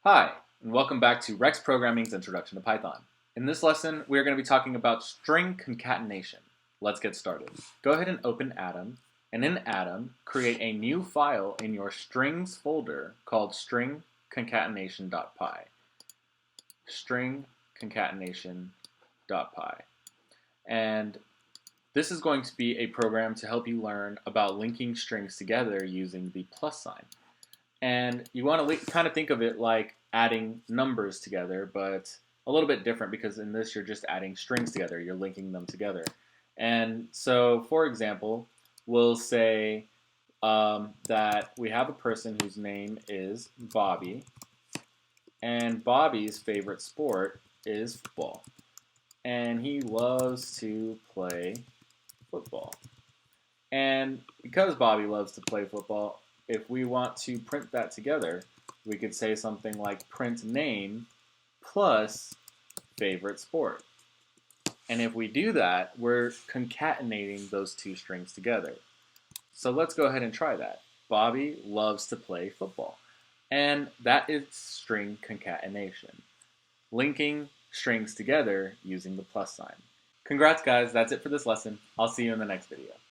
Hi, and welcome back to Rex Programming's Introduction to Python. In this lesson, we are going to be talking about string concatenation. Let's get started. Go ahead and open Atom, and in Atom, create a new file in your strings folder called stringconcatenation.py. Stringconcatenation.py. And this is going to be a program to help you learn about linking strings together using the plus sign. And you want to kind of think of it like adding numbers together, but a little bit different because in this you're just adding strings together. You're linking them together. And so, for example, we'll say that we have a person whose name is Bobby, and Bobby's favorite sport is football. And he loves to play football. And because Bobby loves to play football, if we want to print that together, we could say something like print name plus favorite sport. And if we do that, we're concatenating those two strings together. So let's go ahead and try that. Bobby loves to play football. And that is string concatenation, linking strings together using the plus sign. Congrats guys, that's it for this lesson. I'll see you in the next video.